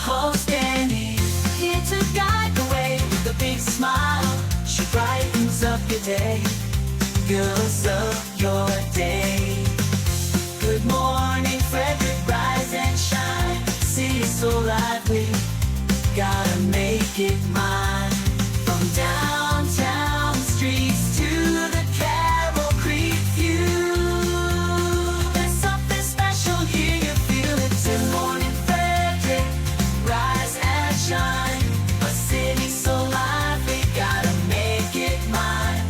host Dani, here to guide the way with a big smile. She brightens up your day, girls of your day. Good morning Frederick, rise and shine. City so lively, gotta make it mine. From downtown streets to the Carroll Creek view, there's something special here, you feel it. Good morning Frederick, rise and shine. A city so lively, gotta make it mine.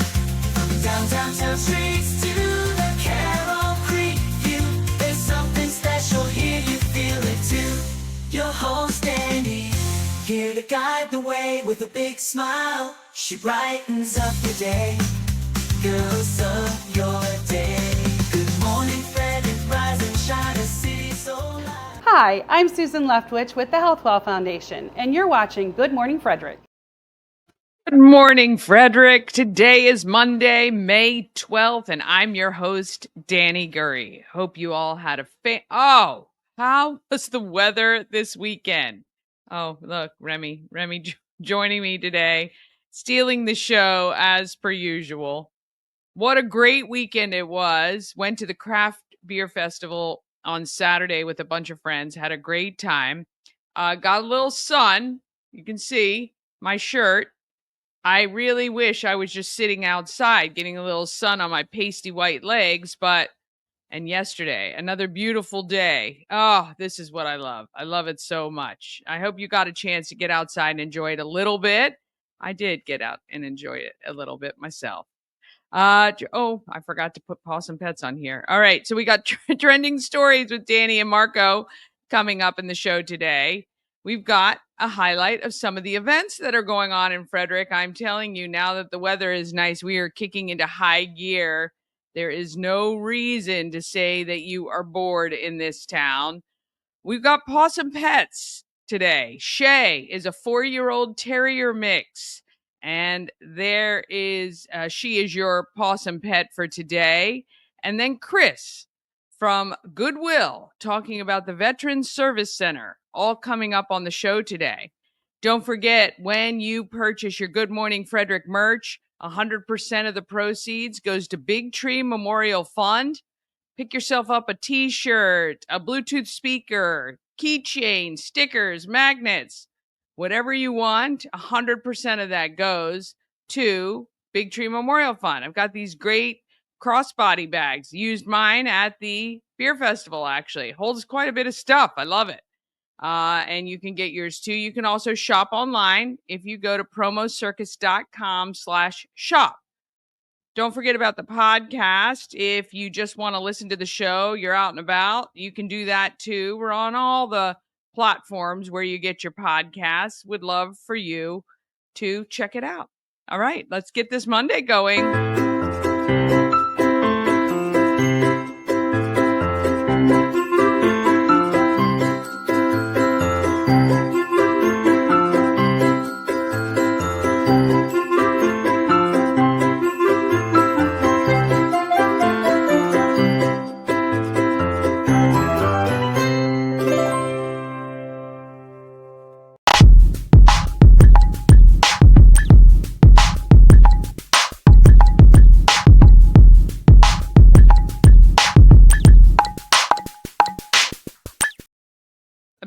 From downtown streets to the Carroll Creek view, there's something special here, you feel it too. Your host Dani, here to guide the way with a big smile. She brightens up your day, girls of your day. Good morning Frederick, rise and shine. A city so light. Hi, I'm Susan Leftwich with the Healthwell Foundation, and you're watching Good Morning Frederick. Good morning, Frederick. Today is Monday, May 12th, and I'm your host, Dani Gurry. Hope you all had a Oh, how was the weather this weekend? Oh, look, Remy joining me today, stealing the show as per usual. What a great weekend it was. Went to the Craft Beer Festival on Saturday with a bunch of friends. Had a great time. Got a little sun. You can see my shirt. I really wish I was just sitting outside getting a little sun on my pasty white legs, and yesterday, another beautiful day. Oh, this is what I love. I love it so much. I hope you got a chance to get outside and enjoy it a little bit. I did get out and enjoy it a little bit myself. I forgot to put PAWSOME Pets on here. All right, so we got trending stories with Dani and Marco coming up in the show today. We've got a highlight of some of the events that are going on in Frederick. I'm telling you, now that the weather is nice, we are kicking into high gear. There is no reason to say that you are bored in this town. We've got PAWSOME Pets today. Shea is a 4-year-old Terrier mix. And there is, she is your PAWSOME pet for today. And then Chris from Goodwill talking about the Veterans Service Center, all coming up on the show today. Don't forget, when you purchase your Good Morning Frederick merch, 100% of the proceeds goes to Big Tree Memorial Fund. Pick yourself up a t-shirt, a Bluetooth speaker, keychain, stickers, magnets, whatever you want. 100% of that goes to Big Tree Memorial Fund. I've got these great crossbody bags. Used mine at the beer festival, actually. Holds quite a bit of stuff. I love it. And you can get yours too. You can also shop online if you go to promocircus.com/shop. Don't forget about the podcast. If you just want to listen to the show, you're out and about, you can do that too. We're on all the platforms where you get your podcasts. Would love for you to check it out. All right, let's get this Monday going.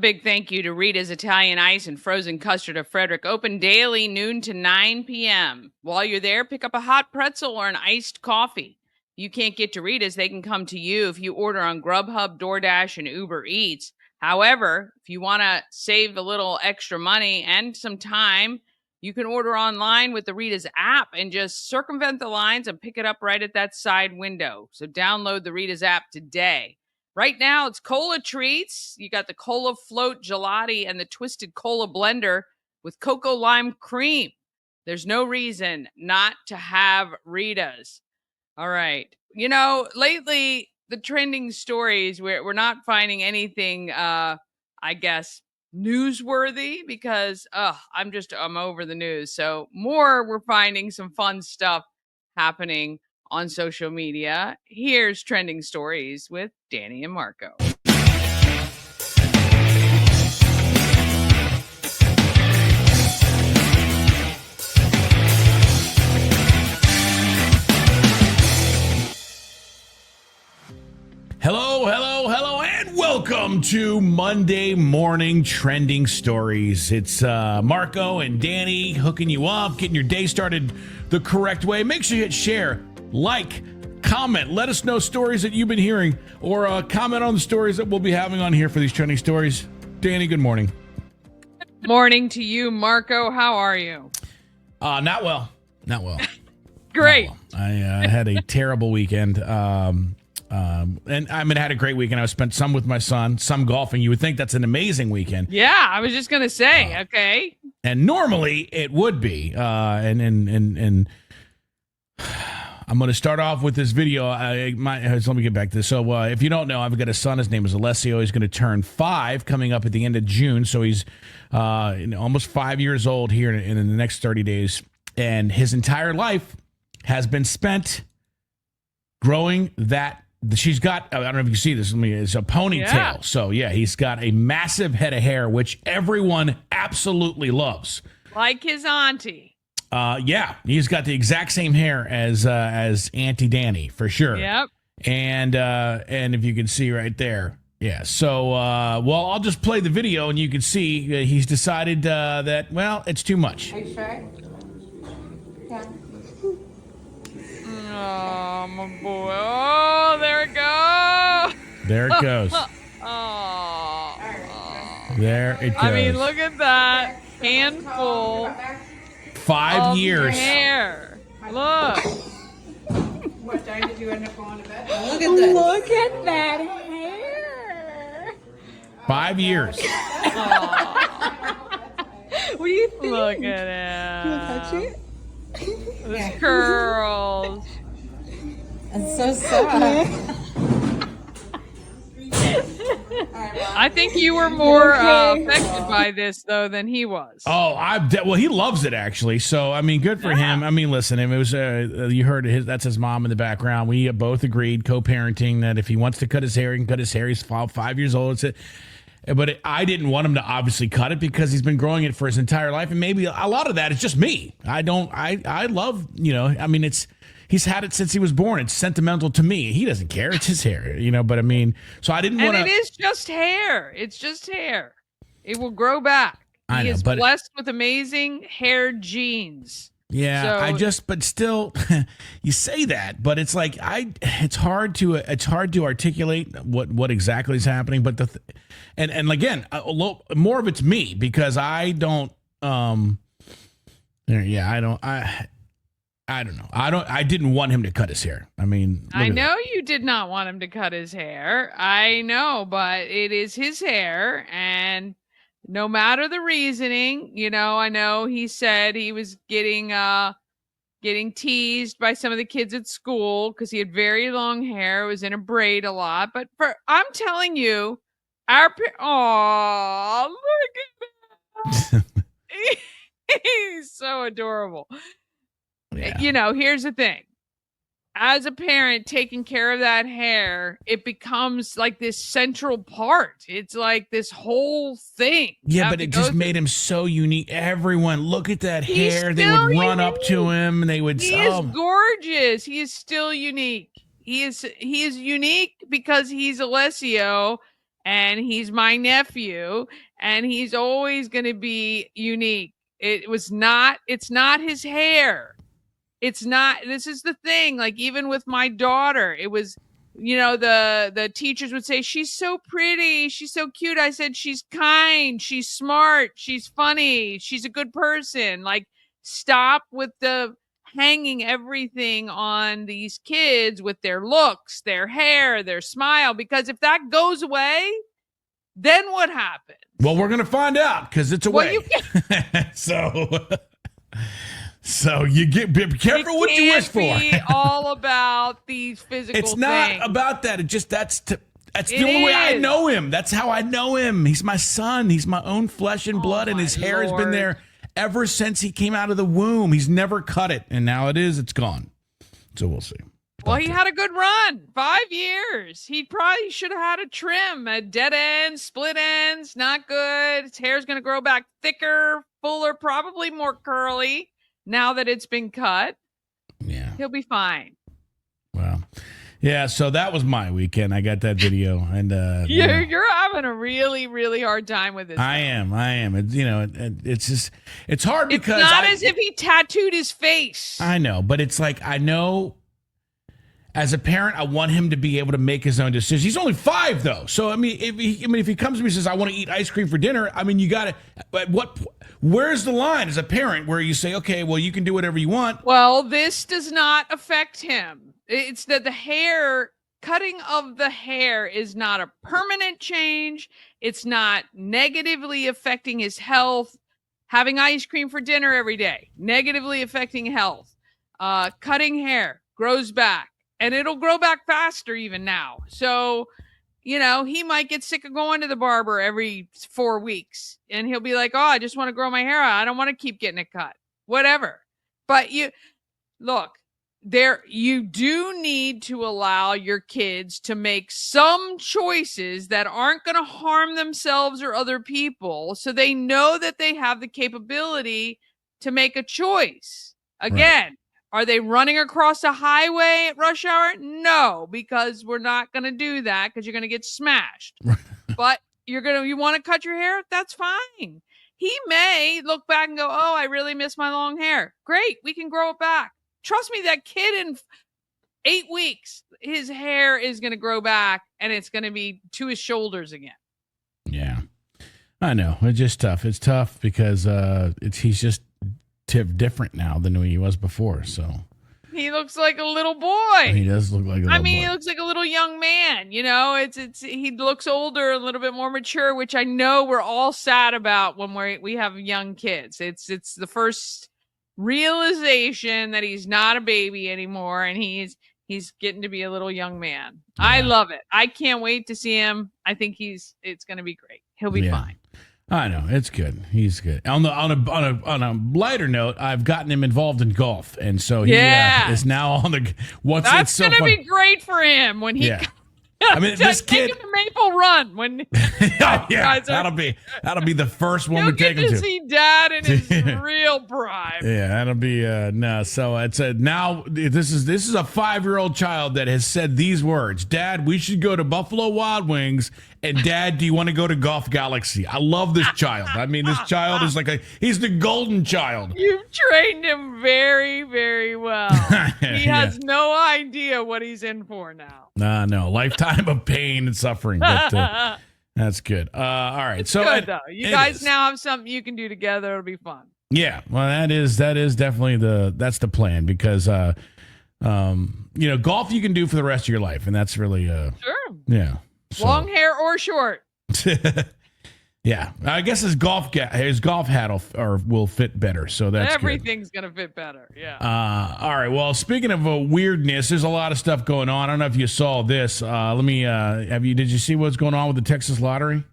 Big thank you to Rita's Italian Ice and Frozen Custard of Frederick. Open daily, noon to 9 p.m. While you're there, pick up a hot pretzel or an iced coffee. You can't get to Rita's, they can come to you if you order on Grubhub, DoorDash, and Uber Eats. However, if you want to save a little extra money and some time, you can order online with the Rita's app and just circumvent the lines and pick it up right at that side window. So download the Rita's app today. Right now, it's cola treats. You got the cola float gelati and the twisted cola blender with cocoa lime cream. There's no reason not to have Rita's. All right. You know, lately, the trending stories, we're not finding anything, I guess, newsworthy because I'm over the news. So we're finding some fun stuff happening on social media. Here's trending stories with Dani and Marco. Welcome to Monday Morning Trending Stories. It's Marco and Dani hooking you up, getting your day started the correct way. Make sure you hit share, like, comment. Let us know stories that you've been hearing, or comment on the stories that we'll be having on here for these trending stories. Dani, good morning. Morning to you, Marco. How are you? Not well. Great. Not well. I had a terrible weekend. And I mean, I had a great weekend. I spent some with my son, some golfing. You would think that's an amazing weekend. Yeah, I was just gonna say, okay. And normally it would be. And I'm going to start off with this video. Let me get back to this. So if you don't know, I've got a son. His name is Alessio. He's going to turn 5 coming up at the end of June. So he's almost 5 years old here in the next 30 days. And his entire life has been spent growing that. She's got, I don't know if you can see this, it's a ponytail. Yeah. So yeah, he's got a massive head of hair, which everyone absolutely loves. Like his auntie. Yeah, he's got the exact same hair as Auntie Dani, for sure. Yep. And if you can see right there. Yeah. So, well, I'll just play the video and you can see he's decided that, well, it's too much. Are you sure? Yeah. Oh, my boy. Oh, there it goes. There it goes. Oh. There it goes. I mean, look at that handful 5 of years. hair. Look. What time did you end up going to bed? Look at this. Look at that hair. 5 years. What do you think? Look at You it. want to touch it? Those curls. It's so sad. I think you were more affected by this, though, than he was. Oh, well, he loves it, actually. So, I mean, good for him. I mean, listen, it was, you heard that's his mom in the background. We both agreed, co-parenting, that if he wants to cut his hair, he can cut his hair. He's 5 years old. But I didn't want him to obviously cut it because he's been growing it for his entire life. And maybe a lot of that is just me. I love, I mean, he's had it since he was born. It's sentimental to me. He doesn't care. It's his hair, but I mean, so I didn't want to. And it is just hair. It's just hair. It will grow back. I He know, is but blessed with amazing hair genes. yeah, So- but still, you say that, but it's like it's hard to articulate what exactly is happening. But and again, more of it's me because I don't. Yeah, I don't know. I didn't want him to cut his hair. I mean, I know you did not want him to cut his hair. I know, but it is his hair, and no matter the reasoning, I know he said he was getting teased by some of the kids at school because he had very long hair, was in a braid a lot. But I'm telling you, look at that. He's so adorable. Yeah. Here's the thing. As a parent taking care of that hair, it becomes like this central part. It's like this whole thing. Yeah, but it just made him so unique. Everyone, look at that hair. They would run up to him and they would. He is gorgeous. He is still unique. He is unique because he's Alessio and he's my nephew and he's always going to be unique. It's not his hair. It's not, this is the thing, like even with my daughter, it was, the teachers would say, she's so pretty, she's so cute. I said, she's kind, she's smart, she's funny, she's a good person. Like, stop with the hanging everything on these kids with their looks, their hair, their smile, because if that goes away, then what happens? Well, we're going to find out because it's away. So you be careful what you wish for. It can't be all about these physical It's not things. about that. It just that's the only way I know him. That's how I know him. He's my son. He's my own flesh and blood, and his hair has been there ever since he came out of the womb. He's never cut it, and now it's gone. So we'll see. Well, he had a good run. 5 years. He probably should have had a trim. A dead ends, split ends, not good. His hair's going to grow back thicker, fuller, probably more curly. Now that it's been cut, Yeah, he'll be fine. well, Yeah, so that was my weekend. I got that video, and You're having a really, really hard time with this. I am. It's just it's hard It's because not as if he tattooed his face. I know, but it's like I know. As a parent, I want him to be able to make his own decisions. He's only 5, though. So I mean, if he comes to me and says, "I want to eat ice cream for dinner," I mean, you got to. But where's the line as a parent where you say, "Okay, well, you can do whatever you want"? Well, this does not affect him. It's that the cutting of the hair is not a permanent change. It's not negatively affecting his health. Having ice cream for dinner every day, negatively affecting health. Cutting hair grows back. And it'll grow back faster even now. So, he might get sick of going to the barber every 4 weeks. And he'll be like, oh, I just want to grow my hair out. I don't want to keep getting it cut. Whatever. But you do need to allow your kids to make some choices that aren't going to harm themselves or other people. So they know that they have the capability to make a choice. Again. Right. Are they running across a highway at rush hour? No, because we're not going to do that because you're going to get smashed. But you want to cut your hair? That's fine. He may look back and go, oh, I really miss my long hair. Great. We can grow it back. Trust me, that kid in 8 weeks, his hair is going to grow back and it's going to be to his shoulders again. Yeah, I know. It's just tough. It's tough because he's just different now than he was before. So he looks like a little boy. He does look like a little boy. He looks like a little young man. He looks older, a little bit more mature, which I know we're all sad about when we have young kids. It's the first realization that he's not a baby anymore, and he's getting to be a little young man. Yeah. I love it. I can't wait to see him. I think it's going to be great. He'll be fine. I know, it's good. He's good. On a lighter note, I've gotten him involved in golf, and so he is now on the. That's going to be great for him when he. Yeah. I mean, this kid. Take him to Maple Run when. That'll be the first one we take him to. See Dad in his real prime. Yeah, that'll be no. So it's now this is a 5-year-old child that has said these words: "Dad, we should go to Buffalo Wild Wings." And Dad, do you want to go to Golf Galaxy? I love this child. I mean, this child is he's the golden child. You've trained him very, very well. He has no idea what he's in for now. No. Lifetime of pain and suffering. But that's good. All right. It's good, though. You guys now have something you can do together. It'll be fun. Yeah. Well, that is definitely that's the plan because, golf you can do for the rest of your life. And that's really, sure. Yeah. So. Long hair or short. Yeah, I guess his golf hat will fit better. So that's everything's gonna fit better. Yeah. All right. Well, speaking of weirdness, there's a lot of stuff going on. I don't know if you saw this. Did you see what's going on with the Texas lottery?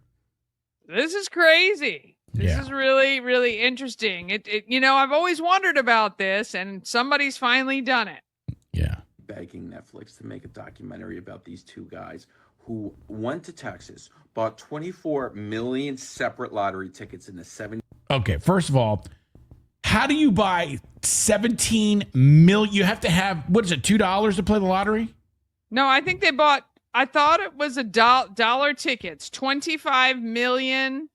This is crazy. This is really, really interesting. I've always wondered about this, and somebody's finally done it. Yeah. Begging Netflix to make a documentary about these two guys who went to Texas, bought 24 million separate lottery tickets in the 70s. Okay, first of all, how do you buy 17 million? You have to have, what is it, $2 to play the lottery? No, I think I thought it was dollar tickets. 25 million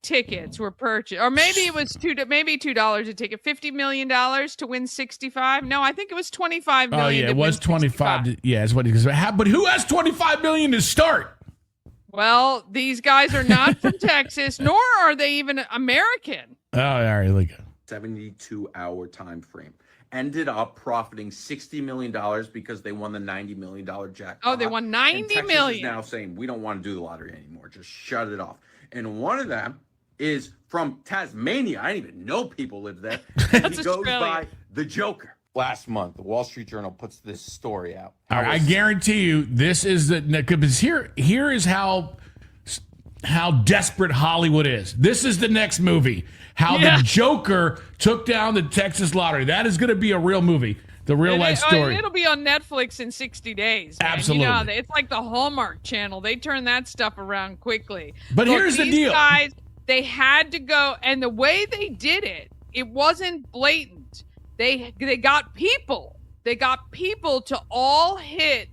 tickets were purchased. Or maybe it was $2 a ticket. $50 million to win 65. No, I think it was 25 million. Oh, yeah, it was 25. That's what it is. But who has 25 million to start? Well, these guys are not from Texas, nor are they even American. Oh, all right, look at 72-hour time frame. Ended up profiting $60 million because they won the $90 million jackpot. Oh, they won $90 million. Texas is now saying, we don't want to do the lottery anymore. Just shut it off. And one of them is from Tasmania. I didn't even know people lived there. That's he goes by the Joker. Last month, the Wall Street Journal puts this story out. All right, I guarantee you this is because here is how desperate Hollywood is. This is the next movie. How the Joker took down the Texas lottery. That is going to be a real movie. The real life story. It'll be on Netflix in 60 days. Man. Absolutely. It's like the Hallmark Channel. They turn that stuff around quickly. But here's the deal. Guys, they had to go, and the way they did it, it wasn't blatant. They got people. They got people to all hit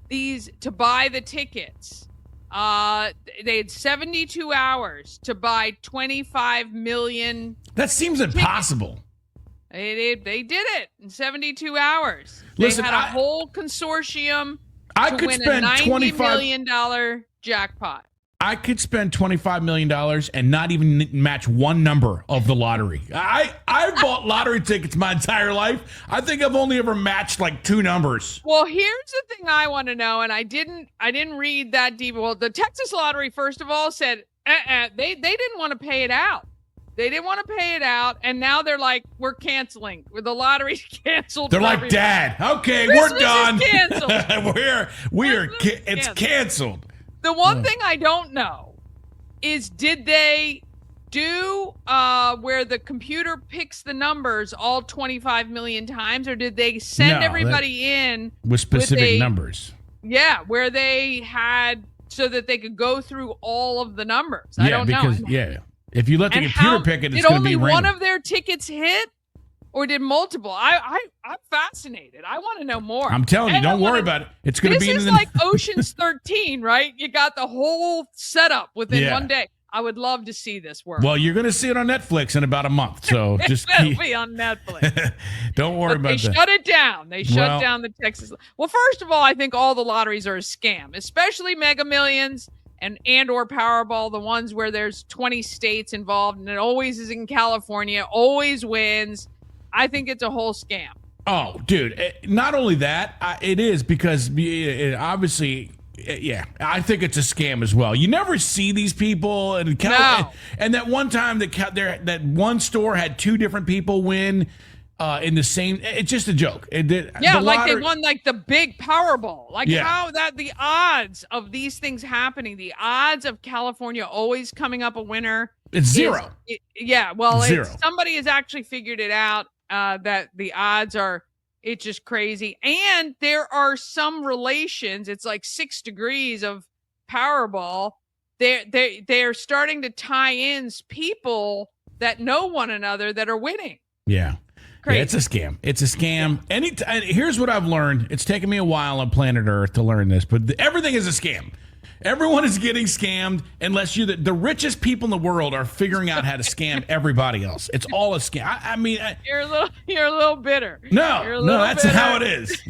to buy the tickets. They had 72 hours to buy 25 million. That seems impossible. They did it in 72 hours. Listen, they had a whole consortium I could win spend a $90 $25 million jackpot. I could spend $25 million and not even match one number of the lottery. I've bought lottery tickets my entire life. I think I've only ever matched like 2 numbers. Well, here's the thing I want to know, and I didn't read that deep. Well, the Texas Lottery, first of all, said they didn't want to pay it out. They didn't want to pay it out, and now they're like, we're canceling. The lottery's canceled. They're like, Dad, okay, Christmas we're done. Is canceled. It's canceled. The one thing I don't know is, did they do where the computer picks the numbers all 25 million times, or did they send everybody in with specific numbers? Yeah, where they had so that they could go through all of the numbers. Yeah, I don't know. Yeah, if you let the computer pick it, it's going to be random. Did only one of their tickets hit, or did multiple? I'm fascinated. I want to know more. I'm telling you, don't worry about it. It's going to be. This is like Ocean's 13, right? You got the whole setup within one day. I would love to see this work. Well, you're going to see it on Netflix in about a month, so just it'll be on Netflix. Don't worry about that. They shut it down. They shut down the Texas. Well, first of all, I think all the lotteries are a scam, especially Mega Millions and or Powerball, the ones where there's 20 states involved, and it always is in California, always wins. I think it's a whole scam. Oh, dude! Not only that, it is because obviously. Yeah, I think it's a scam as well. You never see these people, and that one time that one store had 2 different people win in the same. It's just a joke. They won like the big Powerball. How that the odds of these things happening, the odds of California always coming up a winner. It's 0. Zero. Somebody has actually figured it out that the odds are. It's just crazy. And there are some relations. It's like 6 degrees of Powerball. They're starting to tie in people that know one another that are winning. Yeah. Crazy. Yeah, it's a scam. It's a scam. Here's what I've learned. It's taken me a while on planet Earth to learn this, but everything is a scam. Everyone is getting scammed unless you're the richest people in the world are figuring out how to scam everybody else. It's all a scam. I mean, you're a little bitter. No, that's bitter. How it is.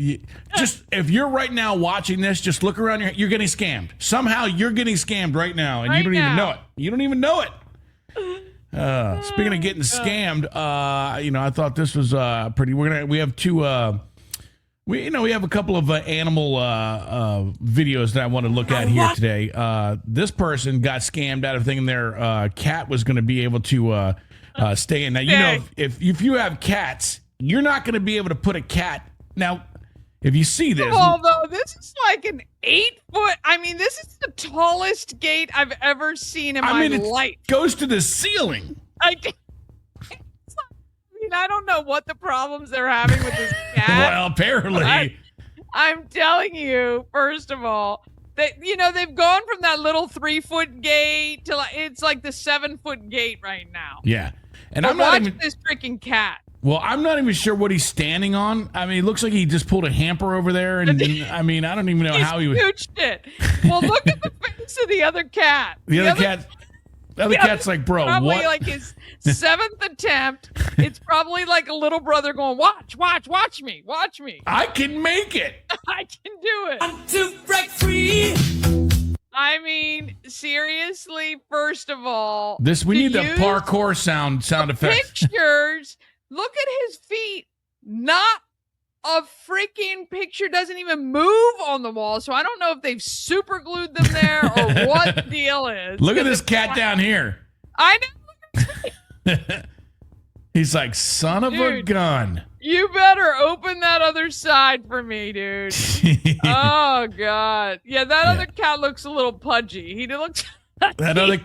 Just if you're right now watching this, just look around. You're getting scammed. Somehow you're getting scammed right now, and you don't even know it. You don't even know it. Speaking of getting scammed, I thought this was pretty. We have 2. We have a couple of animal videos that I want to look at here today. This person got scammed out of thinking their cat was going to be able to stay in. Now, if you have cats, you're not going to be able to put a cat. Now, if you see this. Although this is like an 8-foot. I mean, this is the tallest gate I've ever seen in my life. It goes to the ceiling. I don't know what the problems they're having with this cat. Well, apparently. I'm telling you, first of all, they've gone from that little 3-foot gate to it's like the 7-foot gate right now. Yeah. And I'm not even this freaking cat. Well, I'm not even sure what he's standing on. I mean, it looks like he just pulled a hamper over there, and I mean, I don't even know how he was. Scooched it. Well, look at the face of the other cat. The other cat's like, bro, probably what? Like his 7th attempt. It's probably like a little brother going, watch me. I can make it. I can do it. I'm to break free. I mean, seriously, first of all. We need the parkour sound effects. Pictures. Look at his feet. Not a freaking picture doesn't even move on the wall. So I don't know if they've super glued them there or what the deal is. Look at this cat down here. I know. He's like, son of a gun. You better open that other side for me, dude. Oh, God. Yeah, that other cat looks a little pudgy. He looks... That other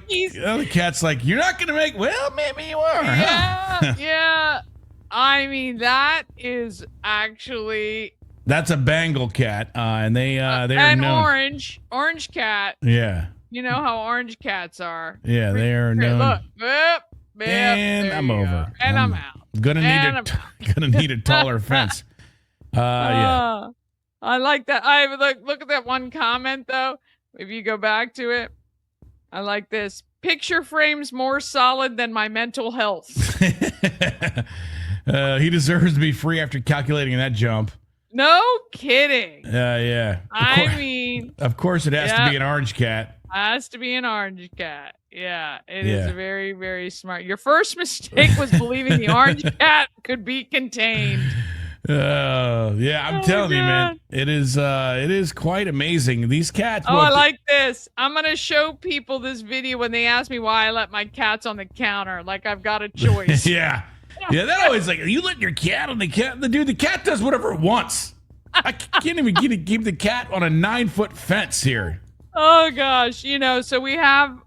cat's like, you're not going to make... Well, maybe you are. Yeah, yeah. I mean, that is actually... That's a Bengal cat, and they're and known. orange cat. Yeah. You know how orange cats are. Yeah, they are known. Look, and I'm over. And I'm out. Gonna need a taller fence. Yeah. I like that. I look at that one comment though. If you go back to it, I like this. Picture frames more solid than my mental health. He deserves to be free after calculating that jump. No kidding. Yeah. I mean, of course, it has to be an orange cat. Has to be an orange cat. Yeah, it is very, very smart. Your first mistake was believing the orange cat could be contained. Yeah, I'm telling you, man, it is quite amazing. These cats. Oh, I like this. I'm gonna show people this video when they ask me why I let my cats on the counter. Like I've got a choice. Yeah, that always like you let your cat on the cat. The cat does whatever it wants. I can't even keep the cat on a 9-foot fence here. Oh gosh, so we have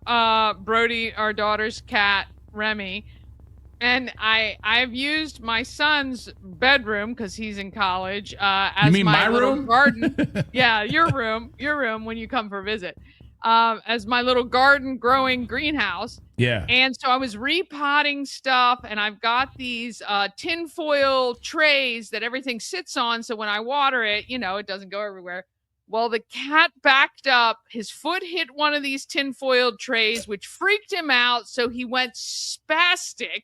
Brody, our daughter's cat, Remy, and I've used my son's bedroom because he's in college as my little room? garden. Yeah, your room when you come for a visit. As my little garden growing greenhouse. Yeah. And so I was repotting stuff, and I've got these tinfoil trays that everything sits on. So when I water it, it doesn't go everywhere. Well, the cat backed up. His foot hit one of these tinfoil trays, which freaked him out. So he went spastic,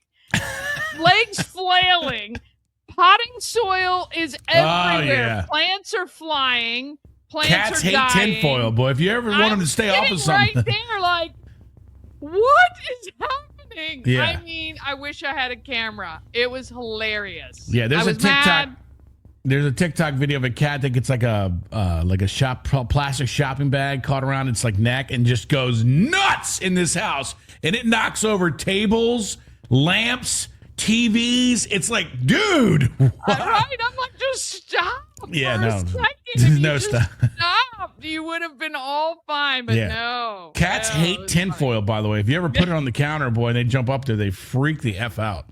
legs flailing. Potting soil is everywhere. Oh, yeah. Plants are flying. Cats hate dying. tinfoil, boy. If you ever want them to stay off of something. Right there, like, what is happening? Yeah. I mean, I wish I had a camera. It was hilarious. Yeah, there's a TikTok. Mad. There's a TikTok video of a cat that gets like a plastic shopping bag caught around its like neck and just goes nuts in this house, and it knocks over tables, lamps, TVs. It's like, dude, what? Right? I'm like, just stop. Yeah, for no. a second. If No, you just stop. You would have been all fine, but no. Cats No, hate it's tinfoil, by the way. If you ever put it on the counter, boy, and they jump up there, they freak the F out.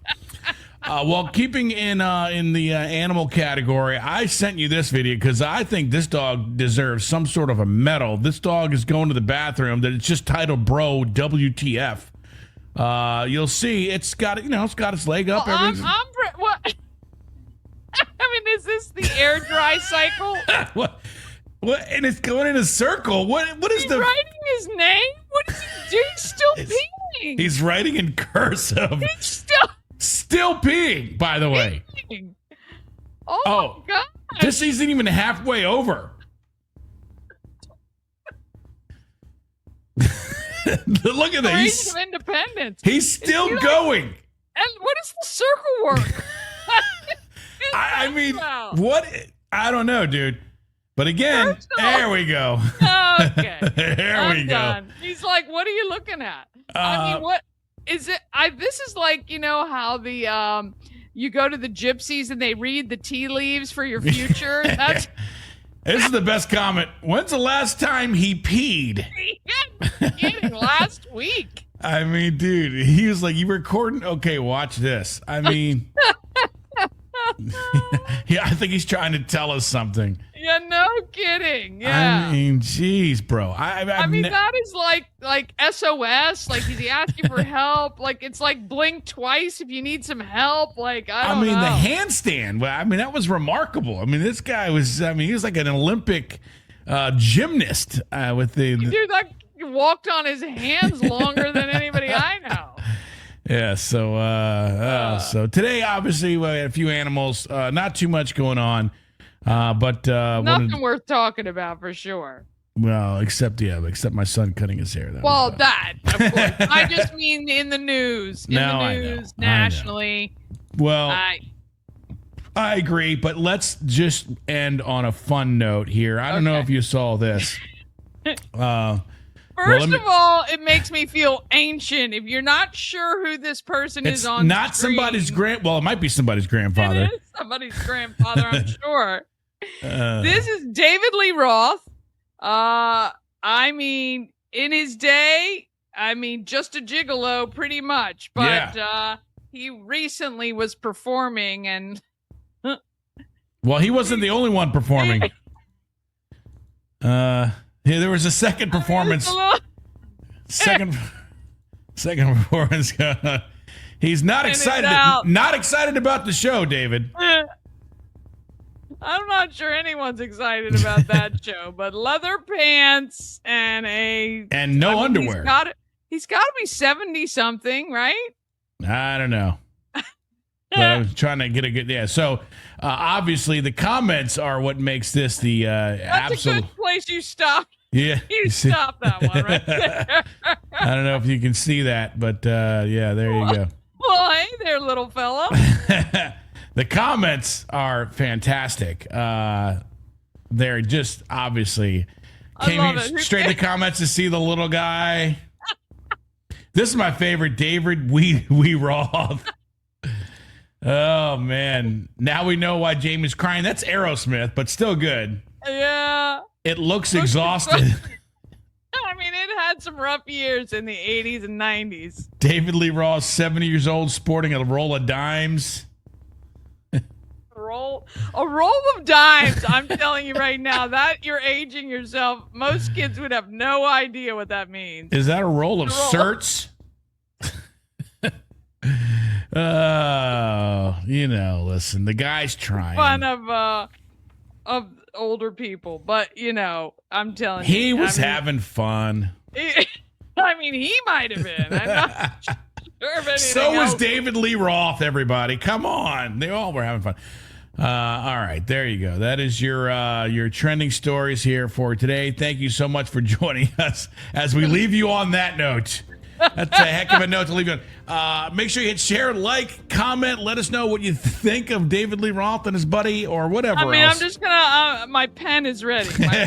Well, keeping in the animal category, I sent you this video because I think this dog deserves some sort of a medal. This dog is going to the bathroom. That it's just titled "Bro WTF." You'll see it's got its leg up. Well, what? I mean, is this the air dry cycle? What? And it's going in a circle. What is He's writing his name? What is he doing? He's still peeing. He's writing in cursive. He's Still peeing, by the way. peeing. Oh my God. This isn't even halfway over. Look at that. He's of Independence. He's still going. And what is the circle work? I mean, what? I don't know, dude. But again, there we go. Okay. There we go. Done. He's like, what are you looking at? I mean, what is it? This is like, how the you go to the gypsies and they read the tea leaves for your future. That's This is the best comment. When's the last time he peed? kidding, last week. I mean, dude, he was like, "You recording? Okay, watch this." I mean, yeah, I think he's trying to tell us something. Yeah, no kidding. Yeah. I mean, geez, bro. I mean, that is like SOS. Like, is he asking for help? Like, it's like blink twice if you need some help. Like, I don't know. the handstand. I mean, that was remarkable. I mean, this guy was. I mean, he was like an Olympic gymnast with the. Dude, that walked on his hands longer than anybody I know. Yeah. So today, obviously, we had a few animals. Not too much going on. But nothing worth talking about for sure. Well, except my son cutting his hair. That, of course. I just mean in the news. Nationally. Well, I agree, but let's just end on a fun note here. I don't know if you saw this. First of all, it makes me feel ancient. If you're not sure who this person is on not screen, somebody's well, it might be somebody's grandfather. It is somebody's grandfather, I'm sure. This is David Lee Roth. I mean, in his day, just a gigolo pretty much. But he recently was performing and... Well, he wasn't the only one performing. Yeah, there was a second performance. Second performance. He's not excited. Not excited about the show, David. I'm not sure anyone's excited about that show, but leather pants and no underwear. He's got to be 70 something, right? I don't know. But I was trying to get a good, So obviously the comments are what makes this the That's absolute. a good place you stopped. Yeah. You stopped that one right there. I don't know if you can see that, but there you go. Well, hey there, little fella. The comments are fantastic. They're just obviously came here straight to comments to see the little guy. This is my favorite, David Wee Roth. Oh man! Now we know why Jamie's crying. That's Aerosmith, but still good. Yeah. It looks exhausted. I mean, it had some rough years in the 80s and 90s. David Lee Roth, 70 years old, sporting a roll of dimes. A roll of dimes. I'm telling you right now, that you're aging yourself. Most kids would have no idea what that means. Is that a roll of certs? Listen, the guy's trying. Fun of older people, but I'm telling you, he was having fun. I mean, he might have been. I'm not sure of anything So was else. David Lee Roth. Everybody, come on! They all were having fun. All right, there you go. That is your trending stories here for today. Thank you so much for joining us as we leave you on that note. That's a heck of a note to leave you on. Make sure you hit share, like, comment. Let us know what you think of David Lee Roth and his buddy or whatever else. I'm just gonna. My pen is ready. My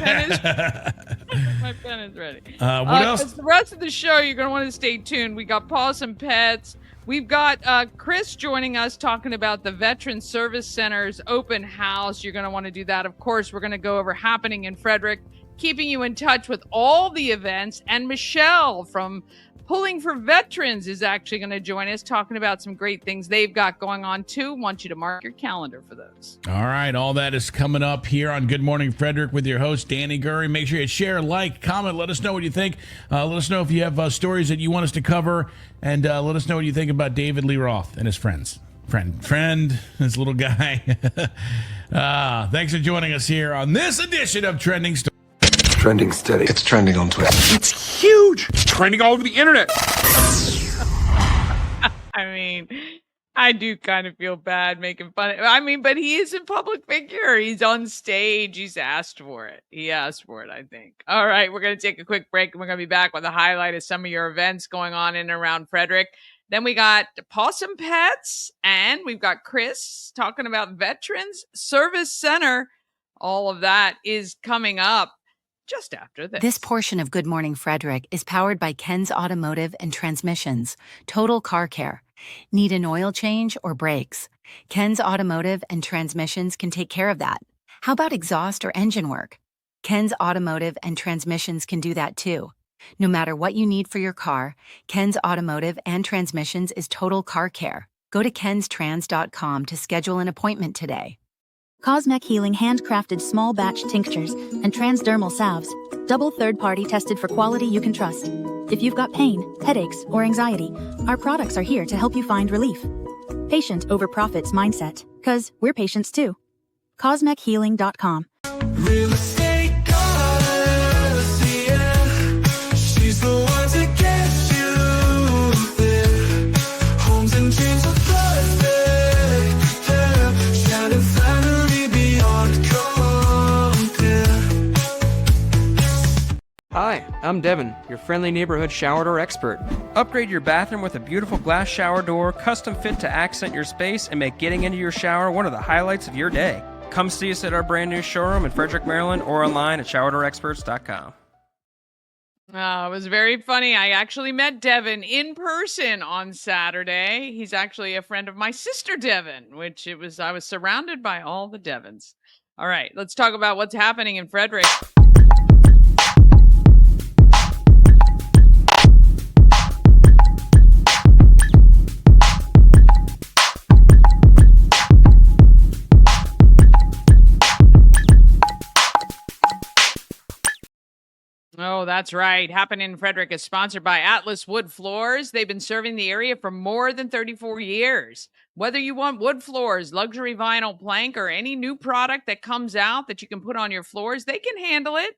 pen is ready. What else? The rest of the show, you're gonna want to stay tuned. We got PAWSOME Pets. We've got Chris joining us talking about the Veteran Service Center's open house. You're gonna want to do that. Of course, we're gonna go over happening in Frederick, keeping you in touch with all the events. And Michelle from Pulling for Veterans is actually going to join us talking about some great things they've got going on too. Want you to mark your calendar for those. All right. All that is coming up here on Good Morning Frederick with your host, Dani Gurry. Make sure you share, like, comment. Let us know what you think. Let us know if you have stories that you want us to cover. And let us know what you think about David Lee Roth and his friend, his little guy. Thanks for joining us here on this edition of Trending Stories. Trending steady. It's trending on Twitter. It's huge. It's trending all over the internet. I mean, I do kind of feel bad making fun of him. I mean, but he is a public figure. He's on stage. He's asked for it. He asked for it, I think. All right, we're going to take a quick break, and we're going to be back with a highlight of some of your events going on in and around Frederick. Then we got PAWSOME Pets, and we've got Chris talking about Veterans Service Center. All of that is coming up just after this. This portion of Good Morning Frederick is powered by Ken's Automotive and Transmissions, Total Car Care. Need an oil change or brakes? Ken's Automotive and Transmissions can take care of that. How about exhaust or engine work? Ken's Automotive and Transmissions can do that too. No matter what you need for your car, Ken's Automotive and Transmissions is Total Car Care. Go to kenstrans.com to schedule an appointment today. Cosmec Healing handcrafted small batch tinctures and transdermal salves, double third-party tested for quality you can trust. If you've got pain, headaches, or anxiety, our products are here to help you find relief. Patient over profits mindset, 'cause we're patients too. CosmecHealing.com. Real estate goddess, yeah. She's the one to get you there. Homes and dreams are perfect, yeah. Shining finally beyond compare. Hi, I'm Devin, your friendly neighborhood shower door expert. Upgrade your bathroom with a beautiful glass shower door, custom fit to accent your space and make getting into your shower one of the highlights of your day. Come see us at our brand new showroom in Frederick, Maryland, or online at showerdoorexperts.com. It was very funny. I actually met Devin in person on Saturday. He's actually a friend of my sister Devin, I was surrounded by all the Devins. All right, let's talk about what's happening in Frederick. Oh, That's right. Happen in Frederick is sponsored by Atlas Wood Floors. They've been serving the area for more than 34 years. Whether you want wood floors, luxury vinyl plank, or any new product that comes out that you can put on your floors, they can handle it.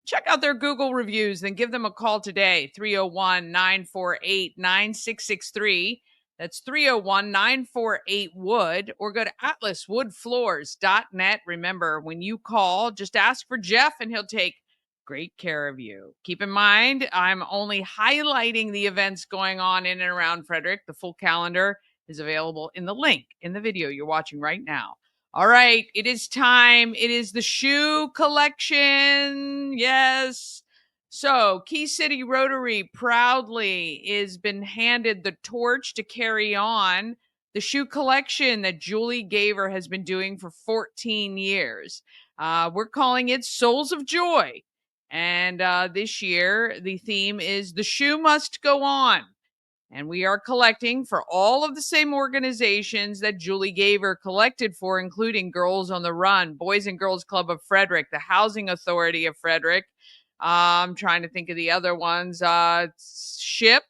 Check out their Google reviews, then give them a call today, 301-948-9663. That's 301-948-WOOD, or go to atlaswoodfloors.net. Remember, when you call, just ask for Jeff and he'll take great care of you. Keep in mind, I'm only highlighting the events going on in and around Frederick. The full calendar is available in the link in the video you're watching right now. All right, it is time. It is the shoe collection. Yes. So, Key City Rotary proudly has been handed the torch to carry on the shoe collection that Julie Gaver has been doing for 14 years. We're calling it Souls of Joy. And this year, the theme is The Shoe Must Go On. And we are collecting for all of the same organizations that Julie Gaver collected for, including Girls on the Run, Boys and Girls Club of Frederick, the Housing Authority of Frederick. I'm trying to think of the other ones. SHIP,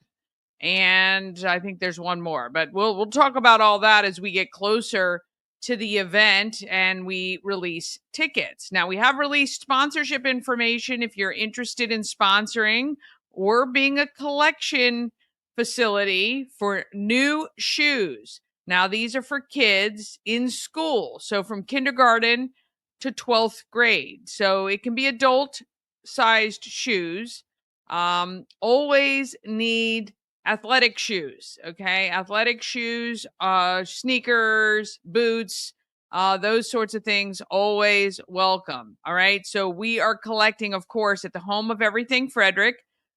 and I think there's one more. But we'll talk about all that as we get closer to the event and we release tickets. Now, we have released sponsorship information if you're interested in sponsoring or being a collection facility for new shoes. Now, these are for kids in school, so from kindergarten to 12th grade. So it can be adult sized shoes. Always need athletic shoes, okay? Athletic shoes, sneakers, boots, those sorts of things, always welcome. All right. So we are collecting, of course, at the home of Everything Frederick,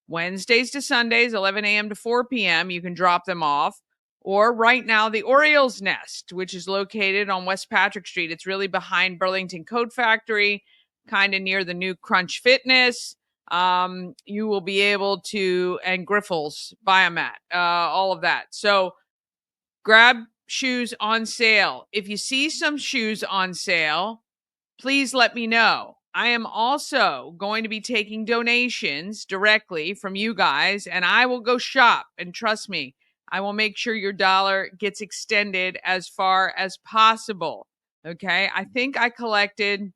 Wednesdays to Sundays, 11 a.m. to 4 p.m. You can drop them off. Or right now, the Orioles Nest, which is located on West Patrick Street. It's really behind Burlington Coat Factory, kind of near the new Crunch Fitness. You will be able to, and Griffles, Biomat, all of that. So grab shoes on sale. If you see some shoes on sale, please let me know. I am also going to be taking donations directly from you guys, and I will go shop. And trust me, I will make sure your dollar gets extended as far as possible. Okay. I think I collected,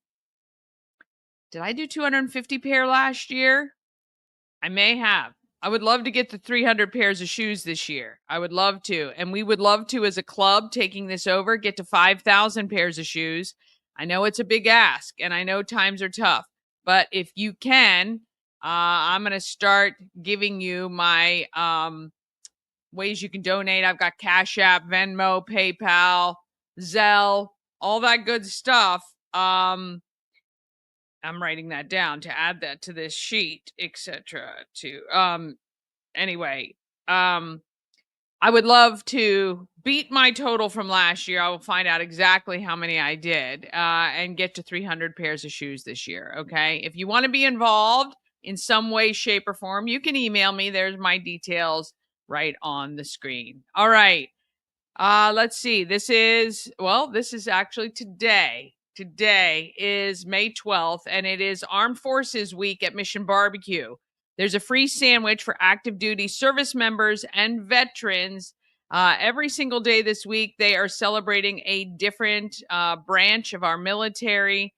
did I do 250 pair last year? I may have. I would love to get to 300 pairs of shoes this year. I would love to. And we would love to, as a club, taking this over, get to 5,000 pairs of shoes. I know it's a big ask, and I know times are tough. But if you can, I'm going to start giving you my ways you can donate. I've got Cash App, Venmo, PayPal, Zelle, all that good stuff. I'm writing that down to add that to this sheet, etc. To anyway, I would love to beat my total from last year. I will find out exactly how many I did and get to 300 pairs of shoes this year. Okay. If you want to be involved in some way, shape, or form, you can email me. There's my details right on the screen. All right. Let's see. This is actually today. Today is May 12th, and it is Armed Forces Week at Mission Barbecue. There's a free sandwich for active duty service members and veterans. Every single day this week, they are celebrating a different branch of our military.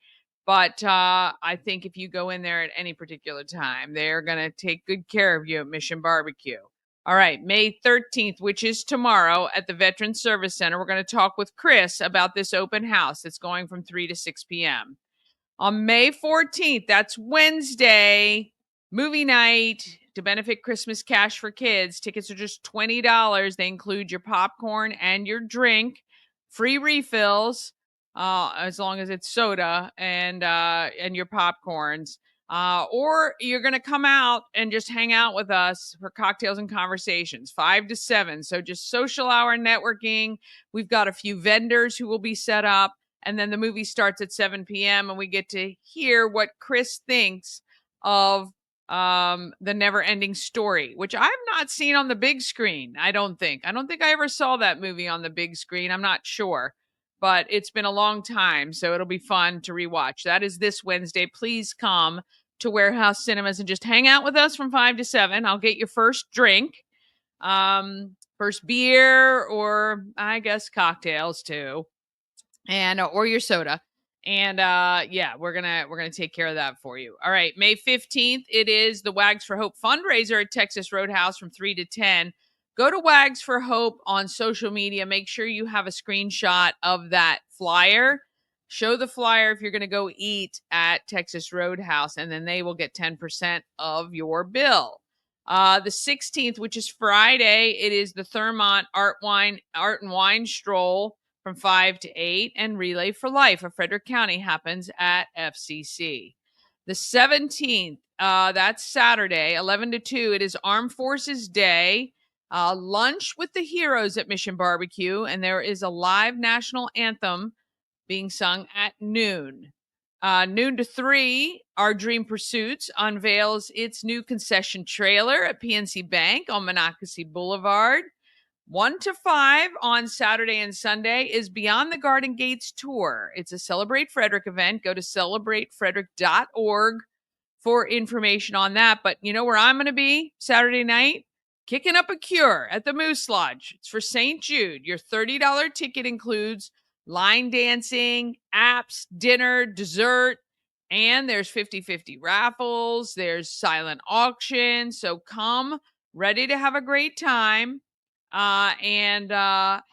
But I think if you go in there at any particular time, they're going to take good care of you at Mission Barbecue. All right, May 13th, which is tomorrow at the Veterans Service Center, we're going to talk with Chris about this open house that's going from 3 to 6 p.m. On May 14th, that's Wednesday, movie night to benefit Christmas Cash for Kids. Tickets are just $20. They include your popcorn and your drink, free refills, as long as it's soda, and your popcorns. Or you're going to come out and just hang out with us for cocktails and conversations, 5 to 7. So just social hour networking. We've got a few vendors who will be set up. And then the movie starts at 7 p.m. and we get to hear what Chris thinks of The Never Ending Story, which I've not seen on the big screen. I don't think I ever saw that movie on the big screen. I'm not sure. But it's been a long time, so it'll be fun to rewatch. That is this Wednesday. Please come to Warehouse Cinemas and just hang out with us from 5 to 7. I'll get your first drink, first beer, or I guess cocktails too, and or your soda. And yeah, we're gonna take care of that for you. All right, May 15th, it is the Wags for Hope fundraiser at Texas Roadhouse from 3 to 10. Go to Wags for Hope on social media. Make sure you have a screenshot of that flyer. Show the flyer if you're going to go eat at Texas Roadhouse, and then they will get 10% of your bill. The 16th, which is Friday, it is the Thurmont Art and Wine Stroll from 5 to 8, and Relay for Life of Frederick County happens at FCC. The 17th, that's Saturday, 11 to 2, it is Armed Forces Day. Lunch with the heroes at Mission Barbecue, and there is a live national anthem being sung at noon. Noon to 3, Our Dream Pursuits unveils its new concession trailer at PNC Bank on Monocacy Boulevard. 1 to 5 on Saturday and Sunday is Beyond the Garden Gates Tour. It's a Celebrate Frederick event. Go to celebratefrederick.org for information on that. But you know where I'm going to be Saturday night? Kicking up a cure at the Moose Lodge. It's for St. Jude. Your $30 ticket includes line dancing, apps, dinner, dessert, and there's 50-50 raffles. There's silent auction. So come ready to have a great time and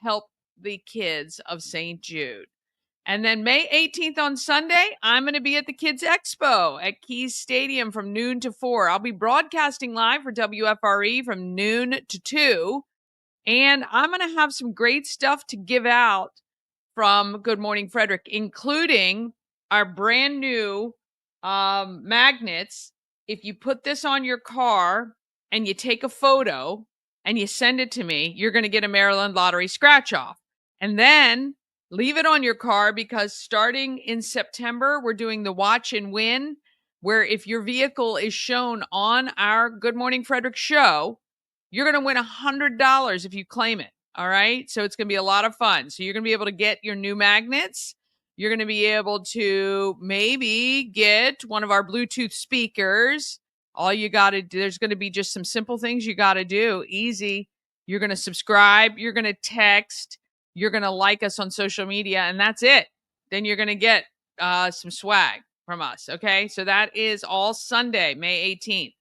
help the kids of St. Jude. And then May 18th on Sunday, I'm going to be at the Kids Expo at Keys Stadium from noon to 4. I'll be broadcasting live for WFRE from noon to 2. And I'm going to have some great stuff to give out from Good Morning Frederick, including our brand new magnets. If you put this on your car and you take a photo and you send it to me, you're going to get a Maryland Lottery scratch off. And then leave it on your car, because starting in September, we're doing the Watch and Win, where if your vehicle is shown on our Good Morning Frederick show, you're going to win $100 if you claim it. All right. So it's going to be a lot of fun. So you're going to be able to get your new magnets. You're going to be able to maybe get one of our Bluetooth speakers. All you got to do, there's going to be just some simple things you got to do. Easy. You're going to subscribe. You're going to text. You're going to like us on social media, and that's it. Then you're going to get some swag from us. Okay. So that is all Sunday, May 18th.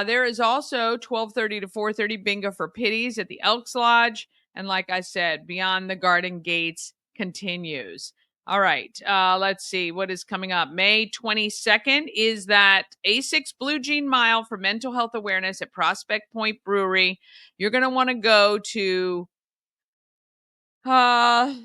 There is also 12:30 to 4:30 bingo for pitties at the Elks Lodge. And like I said, Beyond the Garden Gates continues. All right. Let's see what is coming up. May 22nd is that A6 Blue Jean Mile for mental health awareness at Prospect Point Brewery. You're going to want to go to, oh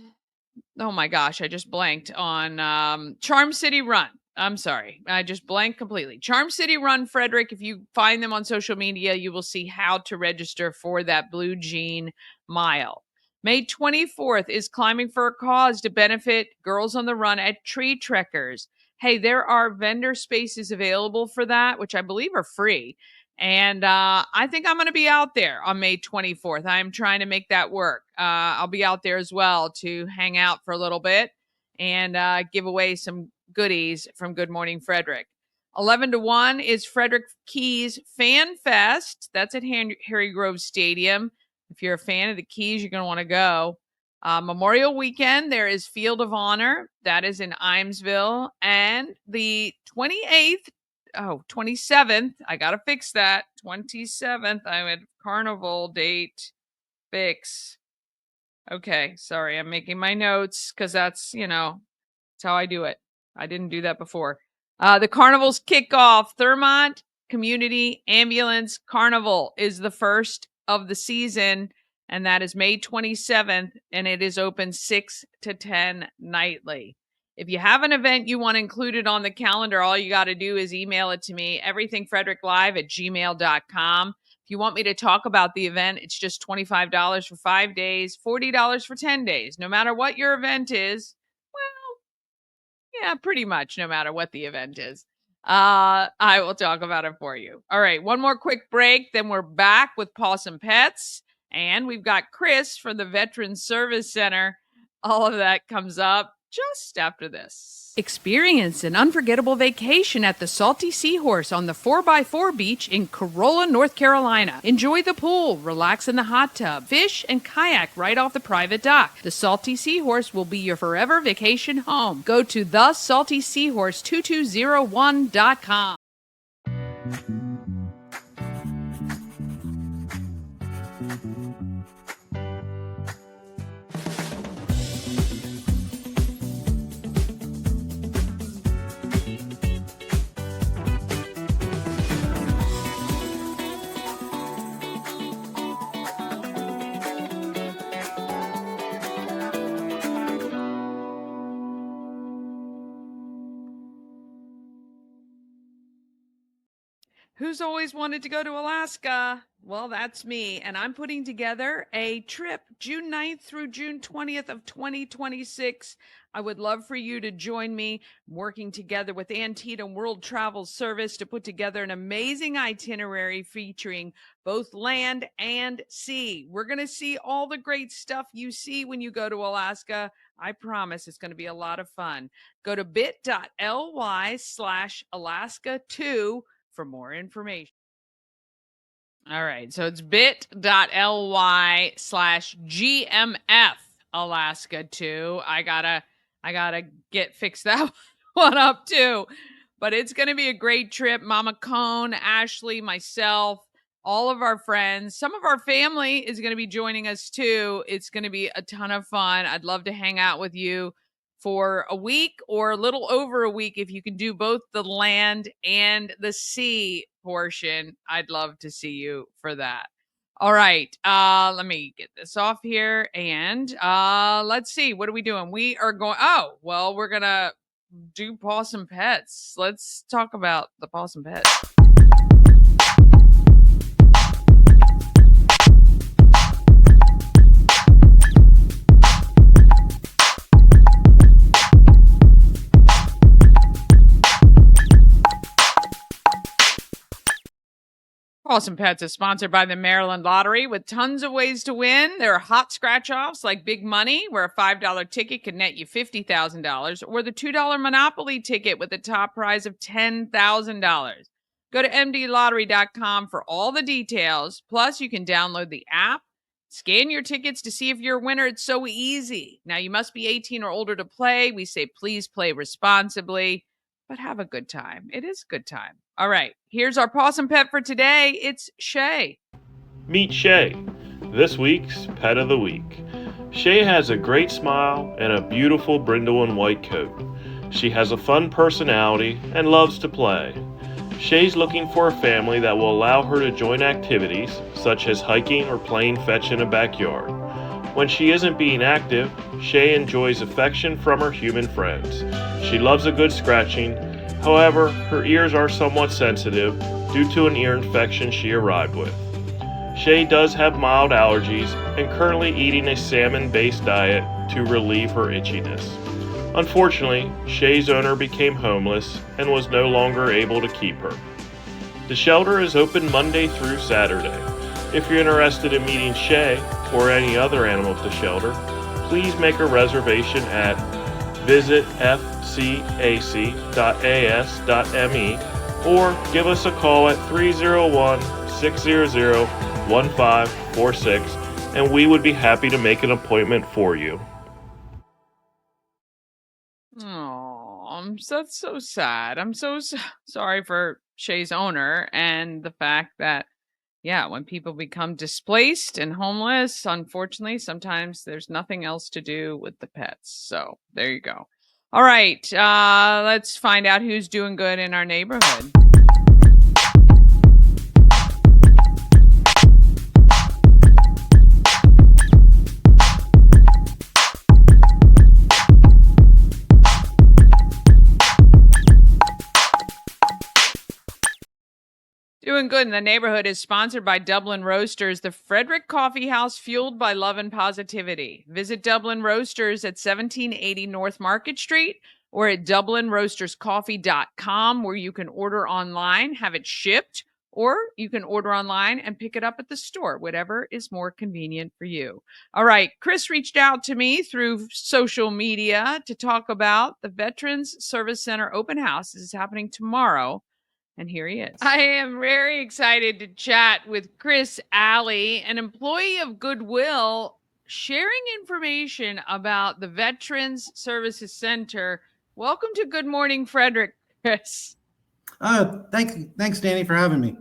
my gosh, I just blanked on Charm City Run. I'm sorry. I just blanked completely. Charm City Run Frederick. If you find them on social media, you will see how to register for that Blue Jean Mile. May 24th is Climbing for a Cause to benefit Girls on the Run at Tree Trekkers. Hey, there are vendor spaces available for that, which I believe are free. And I think I'm going to be out there on May 24th. I'm trying to make that work. I'll be out there as well to hang out for a little bit and give away some goodies from Good Morning Frederick. 11 to 1 is Frederick Keys Fan Fest. That's at Harry Grove Stadium. If you're a fan of the Keys, you're going to want to go. Memorial Weekend, there is Field of Honor. That is in Imesville. And the 27th. I got to fix that. 27th. I'm at Carnival date fix. Okay. Sorry. I'm making my notes because that's how I do it. I didn't do that before. The Carnival's kickoff. Thurmont Community Ambulance Carnival is the first of the season, and that is May 27th, and it is open 6 to 10 nightly. If you have an event you want included on the calendar, all you got to do is email it to me, everythingfredericklive@gmail.com. If you want me to talk about the event, it's just $25 for 5 days, $40 for 10 days. No matter what your event is, yeah, pretty much no matter what the event is. I will talk about it for you. All right, one more quick break, then we're back with PAWSOME Pets, and we've got Chris from the Veterans Service Center. All of that comes up just after this. Experience an unforgettable vacation at the Salty Seahorse on the 4x4 beach in Corolla, North Carolina. Enjoy the pool, relax in the hot tub, fish, and kayak right off the private dock. The Salty Seahorse will be your forever vacation home. Go to thesaltyseahorse2201.com. Who's always wanted to go to Alaska? Well, that's me, and I'm putting together a trip June 9th through June 20th of 2026. I would love for you to join me. I'm working together with Antietam World Travel Service to put together an amazing itinerary featuring both land and sea. We're going to see all the great stuff you see when you go to Alaska. I promise it's going to be a lot of fun. Go to bit.ly/Alaska2 for more information. All right, so it's bit.ly/GMF Alaska 2. I gotta fix that one up too. But it's gonna be a great trip. Mama Cone, Ashley, myself, all of our friends, some of our family is gonna be joining us too. It's gonna be a ton of fun. I'd love to hang out with you for a week or a little over a week if you can do both the land and the sea portion. I'd love to see you for that. All right, let me get this off here and let's see, what are we doing? We are going, we're gonna do Pawsome Pets. Let's talk about the Pawsome Pets. Pawsome Pets is sponsored by the Maryland Lottery with tons of ways to win. There are hot scratch-offs like Big Money, where a $5 ticket can net you $50,000, or the $2 Monopoly ticket with a top prize of $10,000. Go to mdlottery.com for all the details. Plus, you can download the app, scan your tickets to see if you're a winner. It's so easy. Now, you must be 18 or older to play. We say please play responsibly, but have a good time. It is a good time. All right, here's our Pawsome Pet for today. It's Shea. Meet Shea, this week's Pet of the Week. Shea has a great smile and a beautiful brindle and white coat. She has a fun personality and loves to play. Shea's looking for a family that will allow her to join activities such as hiking or playing fetch in a backyard. When she isn't being active, Shea enjoys affection from her human friends. She loves a good scratching. However, her ears are somewhat sensitive due to an ear infection she arrived with. Shea does have mild allergies and currently eating a salmon-based diet to relieve her itchiness. Unfortunately, Shea's owner became homeless and was no longer able to keep her. The shelter is open Monday through Saturday. If you're interested in meeting Shea or any other animal at the shelter, please make a reservation at visitfcac.as.me or give us a call at 301-600-1546 and we would be happy to make an appointment for you. Oh, that's so sad. I'm so sorry for Shea's owner and the fact that, when people become displaced and homeless, unfortunately, sometimes there's nothing else to do with the pets. So there you go. All right, let's find out who's doing good in our neighborhood. Doing Good in the Neighborhood is sponsored by Dublin Roasters, the Frederick Coffee House fueled by love and positivity. Visit Dublin Roasters at 1780 North Market Street or at DublinRoastersCoffee.com, where you can order online, have it shipped, or you can order online and pick it up at the store, whatever is more convenient for you. All right, Chris reached out to me through social media to talk about the Veterans Service Center open house. This is happening tomorrow. And here he is. I am very excited to chat with Chris Alley, an employee of Goodwill, sharing information about the Veterans Services Center. Welcome to Good Morning Frederick, Chris. Thanks, Dani, for having me.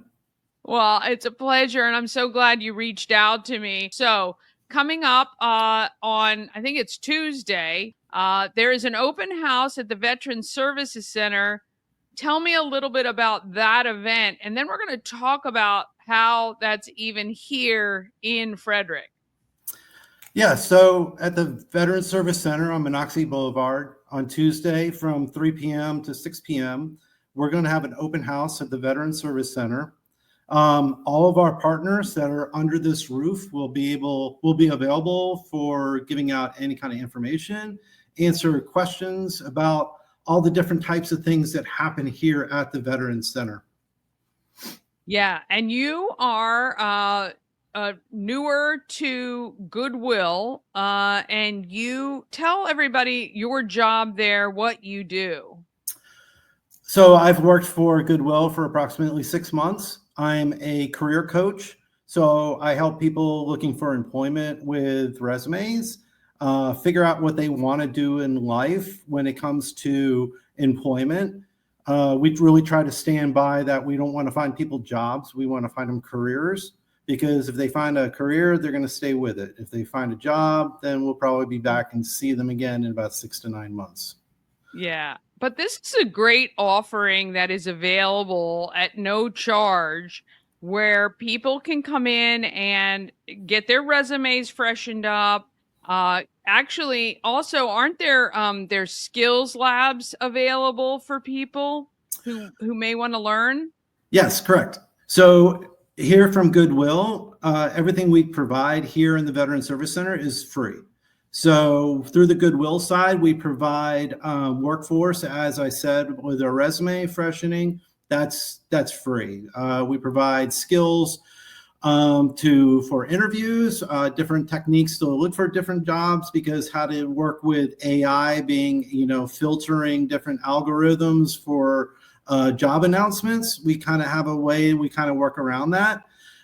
Well, it's a pleasure, and I'm so glad you reached out to me. So, coming up on, I think it's Tuesday, there is an open house at the Veterans Services Center. Tell me a little bit about that event, and then we're going to talk about how that's even here in Frederick. Yeah, so at the Veterans Service Center on Monocacy Boulevard on Tuesday from 3 p.m. to 6 p.m., we're going to have an open house at the Veterans Service Center. All of our partners that are under this roof will be available for giving out any kind of information, answer questions about all the different types of things that happen here at the Veterans Center. Yeah, and you are newer to Goodwill, and you tell everybody your job there, what you do. So I've worked for Goodwill for approximately 6 months. I'm a career coach, so I help people looking for employment with resumes, figure out what they want to do in life when it comes to employment. We really try to stand by that. We don't want to find people jobs. We want to find them careers, because if they find a career, they're going to stay with it. If they find a job, then we'll probably be back and see them again in about 6 to 9 months. Yeah, but this is a great offering that is available at no charge, where people can come in and get their resumes freshened up. Actually, also, aren't there skills labs available for people who may want to learn? Yes, correct. So here from Goodwill, everything we provide here in the Veterans Service Center is free. So through the Goodwill side, we provide workforce, as I said, with our resume freshening. That's free. We provide skills for interviews, different techniques to look for different jobs, because how to work with AI being, filtering different algorithms for job announcements. We kind of have a way we kind of work around that.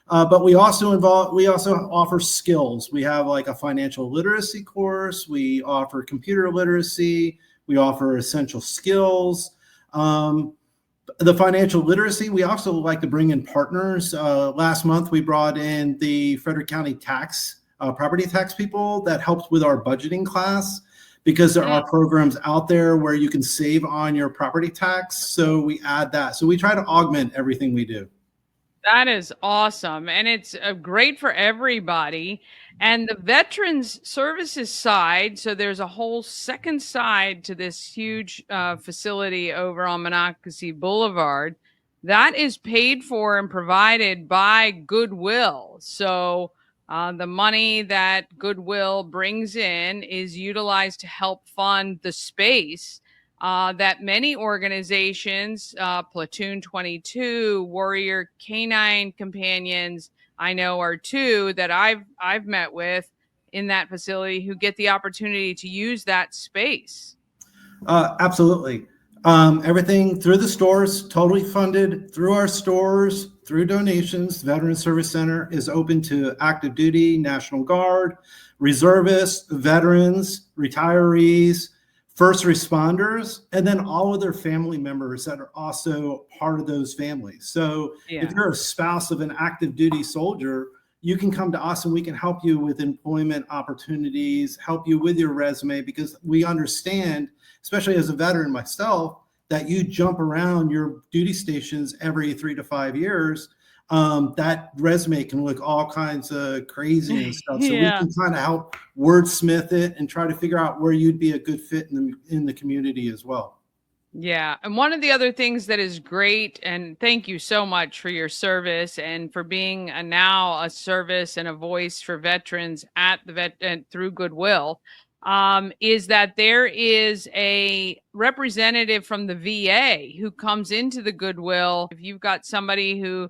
But we also offer skills. We have like a financial literacy course. We offer computer literacy. We offer essential skills. The financial literacy, we also like to bring in partners. Last month, we brought in the Frederick County property tax people that helped with our budgeting class, because there are programs out there where you can save on your property tax. So we add that. So we try to augment everything we do. That is awesome. And it's great for everybody. And the Veterans Services side, so there's a whole second side to this huge facility over on Monocacy Boulevard that is paid for and provided by Goodwill. So the money that Goodwill brings in is utilized to help fund the space that many organizations, Platoon 22, Warrior Canine Companions, I know are two that I've met with in that facility, who get the opportunity to use that space. Absolutely. Everything through the stores, totally funded through our stores, through donations. Veterans Service Center is open to active duty, National Guard, reservists, veterans, retirees, first responders, and then all of their family members that are also part of those families. So if you're a spouse of an active duty soldier, you can come to us and we can help you with employment opportunities, help you with your resume, because we understand, especially as a veteran myself, that you jump around your duty stations every 3 to 5 years. That resume can look all kinds of crazy and stuff. So we can kind of help wordsmith it and try to figure out where you'd be a good fit in the community as well. Yeah. And one of the other things that is great, and thank you so much for your service and for being now a service and a voice for veterans at the through Goodwill, is that there is a representative from the VA who comes into the Goodwill. If you've got somebody who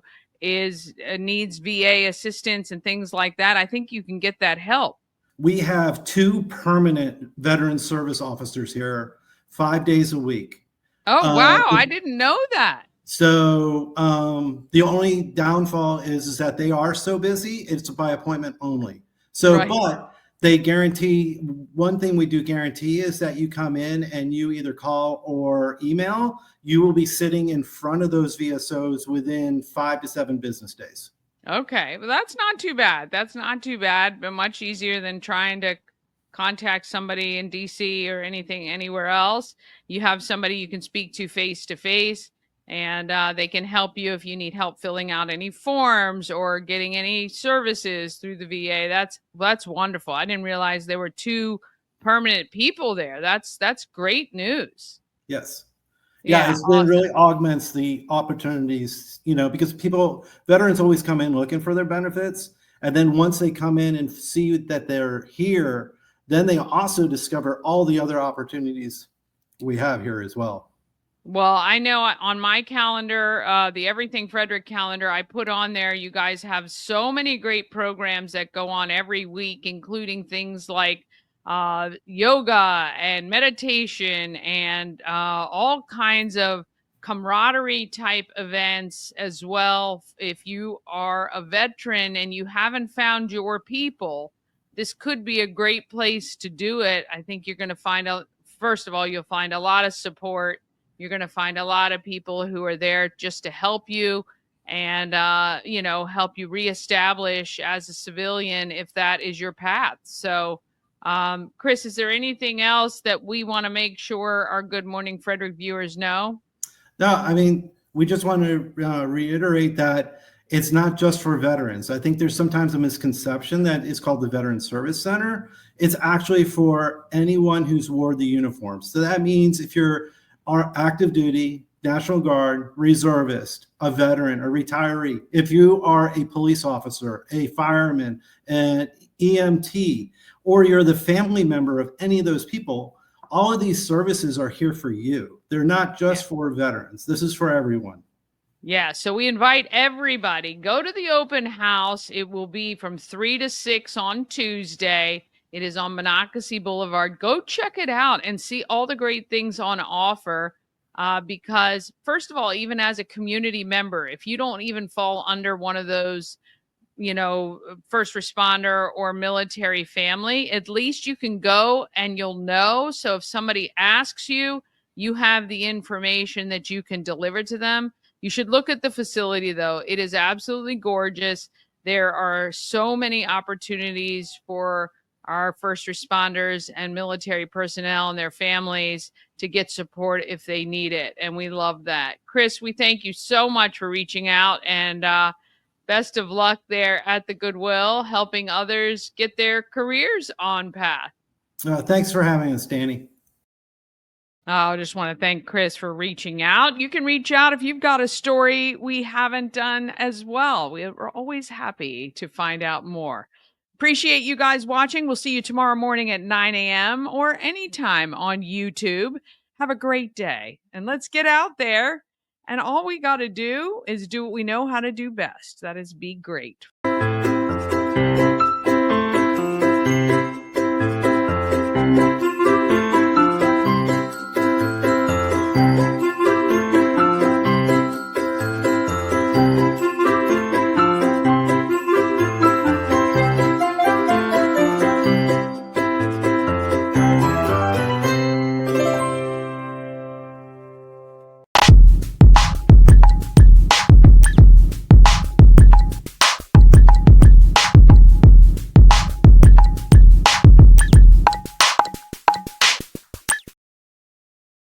needs VA assistance and things like that, I think you can get that help. We have 2 permanent veteran service officers here 5 days a week. Oh, wow. I didn't know that. So the only downfall is that they are so busy, it's by appointment only. So, Right. but they guarantee, one thing we do guarantee is that you come in and you either call or email, you will be sitting in front of those VSOs within 5 to 7 business days. Okay. Well, that's not too bad. That's not too bad, but much easier than trying to contact somebody in DC or anything anywhere else. You have somebody you can speak to face, and they can help you if you need help filling out any forms or getting any services through the VA. That's wonderful. I didn't realize there were 2 permanent people there. That's great news. Yes. Yeah, It really augments the opportunities, because veterans always come in looking for their benefits. And then once they come in and see that they're here, then they also discover all the other opportunities we have here as well. Well, I know on my calendar, the Everything Frederick calendar, I put on there, you guys have so many great programs that go on every week, including things like yoga and meditation and all kinds of camaraderie type events as well. If you are a veteran and you haven't found your people, this could be a great place to do it. I think you're going to find out, first of all, you'll find a lot of support. You're going to find a lot of people who are there just to help you and, help you reestablish as a civilian if that is your path. So, Chris, is there anything else that we want to make sure our Good Morning Frederick viewers know? No, I mean, we just want to reiterate that it's not just for veterans. I think there's sometimes a misconception that it's called the Veteran Service Center. It's actually for anyone who's wore the uniform. So that means if you're active duty, National Guard, reservist, a veteran, a retiree, if you are a police officer, a fireman, an EMT, or you're the family member of any of those people, all of these services are here for you. They're not just for veterans. This is for everyone. Yeah, so we invite everybody. Go to the open house. It will be from 3 to 6 on Tuesday. It is on Monocacy Boulevard. Go check it out and see all the great things on offer. Because, first of all, even as a community member, if you don't even fall under one of those, first responder or military family, at least you can go and you'll know. So if somebody asks you, you have the information that you can deliver to them. You should look at the facility, though. It is absolutely gorgeous. There are so many opportunities for our first responders and military personnel and their families to get support if they need it. And we love that. Chris, we thank you so much for reaching out, and best of luck there at the Goodwill, helping others get their careers on path. Thanks for having us, Dani. I just want to thank Chris for reaching out. You can reach out if you've got a story we haven't done as well. We're always happy to find out more. Appreciate you guys watching. We'll see you tomorrow morning at 9 a.m. or anytime on YouTube. Have a great day. And let's get out there. And all we got to do is do what we know how to do best. That is be great.